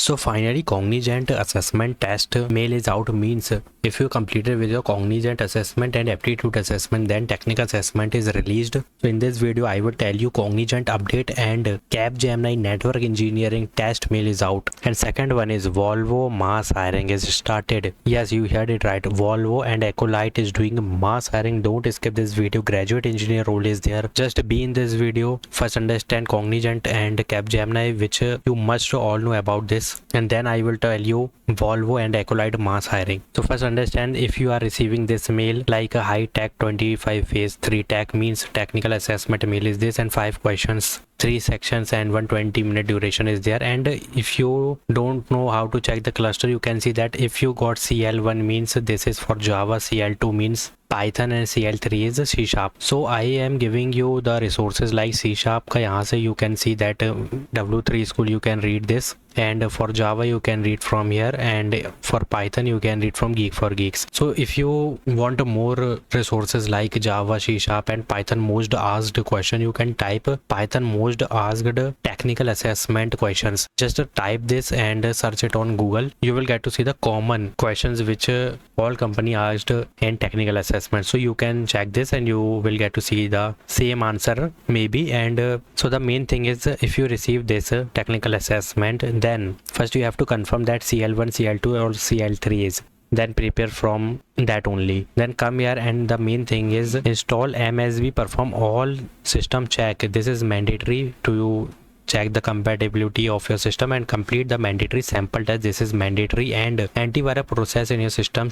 So finally, Cognizant assessment test mail is out. Means if you completed with your Cognizant assessment and aptitude assessment, then technical assessment is released. So in this video, I will tell you Cognizant update and Capgemini network engineering test mail is out. And second one is Volvo mass hiring is started. Yes, you heard it right. Volvo and Ecolite is doing mass hiring. Don't skip this video. Graduate engineer role is there. Just be in this video. First understand Cognizant and Capgemini, which you must all know about this. And then I will tell you Volvo and Ecolite mass hiring. So first understand, if you are receiving this mail like a high tech 25 phase 3 tech means technical assessment mail is this, and 5 questions, 3 sections and 120-minute duration is there. And if you don't know how to check the cluster, you can see that if you got CL1 means this is for Java, CL2 means Python and CL3 is C#. So I am giving you the resources like C# का यहाँ से you can see that W3 school you can read this, and for Java you can read from here, and for Python you can read from Geek for Geeks. So if you want more resources like Java, C# and Python most asked question, you can type Python most asked technical assessment questions. Just type this and search it on Google. You will get to see the common questions which all company asked in technical assessment. So you can check this and you will get to see the same answer maybe. And so the main thing is, if you receive this technical assessment, then first you have to confirm that CL1, CL2 or CL3 is, then prepare from that only. Then come here, and the main thing is install MSB, perform all system check. This is mandatory to check the compatibility of your system and complete the mandatory sample test. This is mandatory. And antivirus process in your system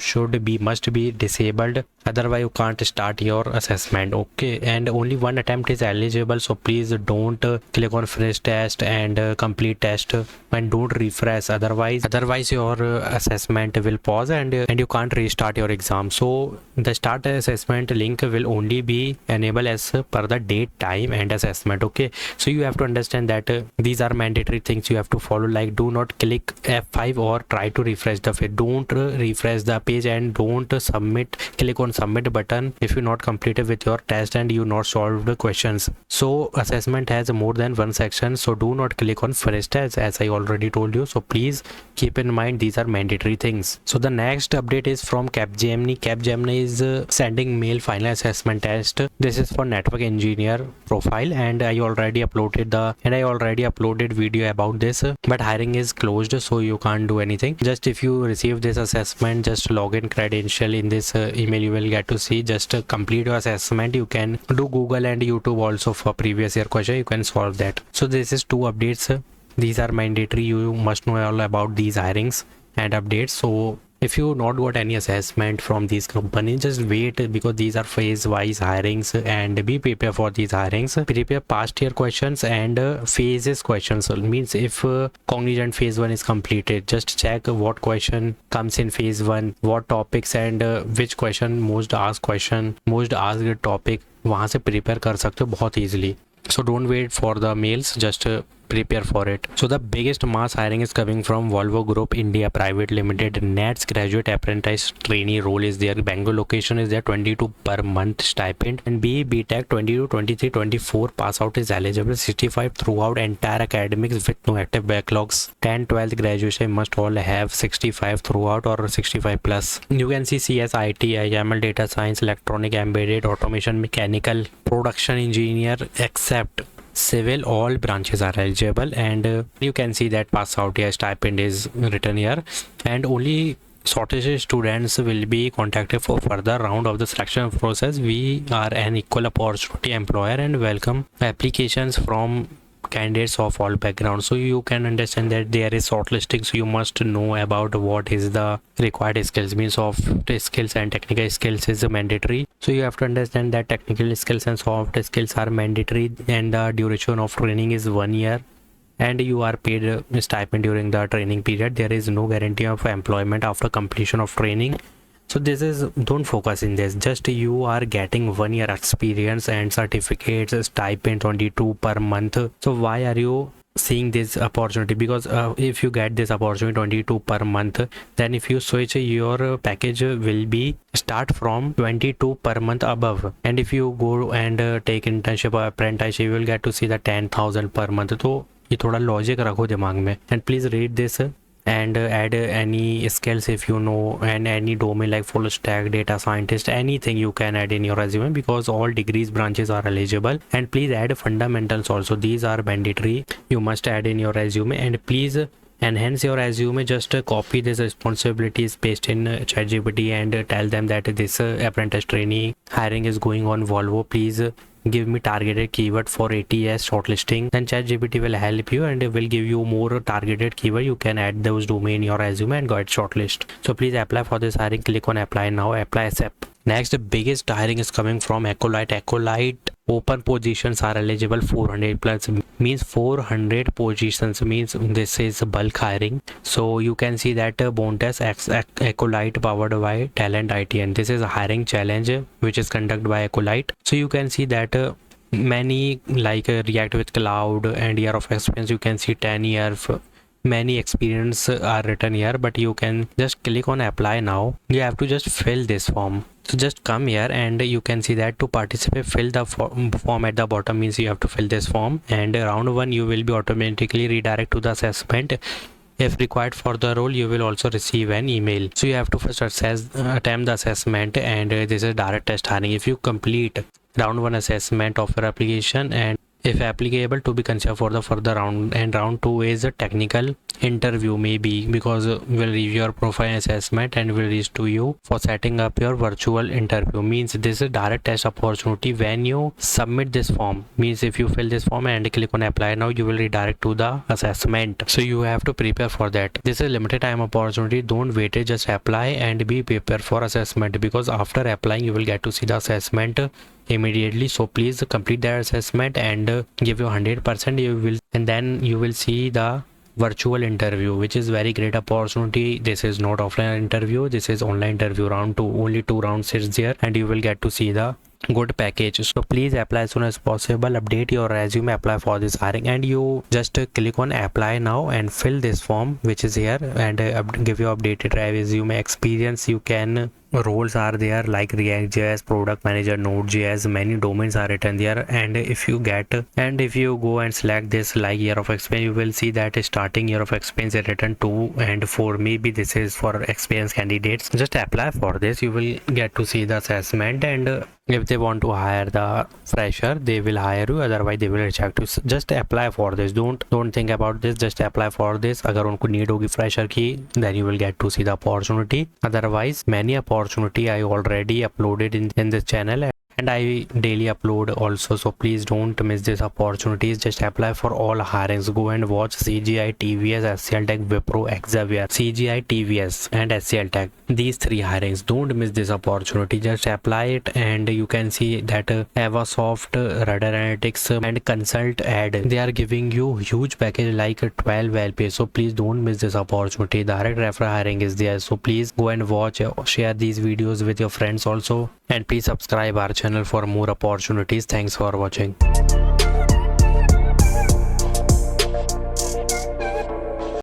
must be disabled, otherwise you can't start your assessment. Okay, and only one attempt is eligible, so please don't click on finish test and complete test, and don't refresh, otherwise your assessment will pause and you can't restart your exam. So the start assessment link will only be enabled as per the date, time and assessment. Okay, so you have to understand that these are mandatory things you have to follow. Like, do not click F5 or try to refresh the page. Don't refresh the page, and don't click on submit button if you not completed with your test and you not solved the questions. So assessment has more than one section, so do not click on finish test, as I already told you. So please keep in mind these are mandatory things. So the next update is from Capgemini. Capgemini is sending mail final assessment test. This is for network engineer profile, and I already uploaded video about this, but hiring is closed, so you can't do anything. Just if you receive this assessment, just login credential in this email, you will get to see. Just complete your assessment. You can do Google and YouTube also for previous year question, you can solve that. So this is 2 updates. These are mandatory. You must know all about these hirings and updates. So if you not got any assessment from these companies, just wait, because these are phase wise hirings, and be prepared for these hirings. Prepare past year questions and phases questions. So means if Cognizant phase 1 is completed, just check what question comes in phase 1, what topics, and which question most asked topic, वहाँ से prepare कर सकते हो बहुत easily. So don't wait for the mails, just prepare for it. So the biggest mass hiring is coming from Volvo Group India Private Limited. NETS graduate apprentice trainee role is there. Bangalore location is there. 22 per month stipend. And BE BTech 22, 23, 24 pass out is eligible. 65 throughout entire academics with no active backlogs. 10, 12th graduation must all have 65 throughout or 65 plus. You can see CS, IT, IML, data science, electronic, embedded, automation, mechanical, production engineer, except civil, all branches are eligible. And you can see that pass out year stipend is written here, and only shortlisted students will be contacted for further round of the selection process. We are an equal opportunity employer and welcome applications from candidates of all backgrounds. So you can understand that there is shortlisting, so you must know about what is the required skills. Means soft skills and technical skills is mandatory, so you have to understand that technical skills and soft skills are mandatory, and the duration of training is 1 year, and you are paid a stipend during the training period. There is no guarantee of employment after completion of training. So this is, don't focus in this, just you are getting 1 year experience and certificates, stipend 22 per month. So why are you seeing this opportunity? Because if you get this opportunity 22 per month, then if you switch, your package will be start from 22 per month above. And if you go and take internship or apprenticeship, you will get to see the 10,000 per month. So ये थोड़ा logic रखो दिमाग में, and please read this and add any skills if you know, and any domain like full stack, data scientist, anything you can add in your resume, because all degrees branches are eligible. And please add fundamentals also, these are mandatory, you must add in your resume. And please enhance your resume, just copy these responsibilities, paste in ChatGPT, and tell them that this apprentice trainee hiring is going on Volvo, please give me targeted keyword for ATS shortlisting. Then ChatGPT will help you and will give you more targeted keyword, you can add those domain in your resume and get shortlist. So please apply for this hiring, click on apply now, apply accept. Next, the biggest hiring is coming from Acolyte. Acolyte open positions are eligible 400 plus, means 400 positions, means this is bulk hiring. So you can see that Bontas Acolyte powered by Talent IT, and this is a hiring challenge which is conducted by Acolyte. So you can see that many like React with Cloud and year of experience, you can see 10 years, many experience are written here, but you can just click on apply now. You have to just fill this form. So just come here and you can see that to participate, fill the form at the bottom, means you have to fill this form, and round 1 you will be automatically redirect to the assessment. If required for the role, you will also receive an email. So you have to first attempt the assessment, and this is direct test hiring. If you complete round 1 assessment of your application, and if applicable to be considered for the further round, and round 2 is a technical interview maybe, because we'll review your profile assessment and will reach to you for setting up your virtual interview. Means this is direct test opportunity when you submit this form, means if you fill this form and click on apply now, you will redirect to the assessment. So you have to prepare for that. This is limited time opportunity, don't wait it, just apply and be prepared for assessment, because after applying you will get to see the assessment immediately. So please complete that assessment and give your 100%, you will, and then you will see the virtual interview, which is very great opportunity. This is not offline interview, this is online interview. Round 2, only 2 rounds is there, and you will get to see the good package. So please apply as soon as possible, update your resume, apply for this hiring, and you just click on apply now and fill this form which is here, and give your updated resume experience. You can roles are there like React.js, product manager, Node.js, many domains are written there. And if you go and select this like year of experience, you will see that starting year of experience is written 2 and 4, maybe this is for experienced candidates. Just apply for this, you will get to see the assessment, and if they want to hire the fresher, they will hire you, otherwise they will reject you. Just apply for this, don't think about this, just apply for this. अगर उनको need होगी fresher की, then you will get to see the opportunity. Otherwise many opportunity I already uploaded in this channel, and I daily upload also, so please don't miss these opportunities. Just apply for all hirings. Go and watch CGI, TVS, SCL Tech, Wipro, Xavier, CGI, TVS and SCL Tech, these 3 hirings. Don't miss this opportunity, just apply it. And you can see that Avasoft, Radar Analytics and Consult Ad, they are giving you huge package like 12 LPA. So please don't miss this opportunity. Direct referral hiring is there, so please go and watch, share these videos with your friends also, and please subscribe our channel for more opportunities. Thanks for watching.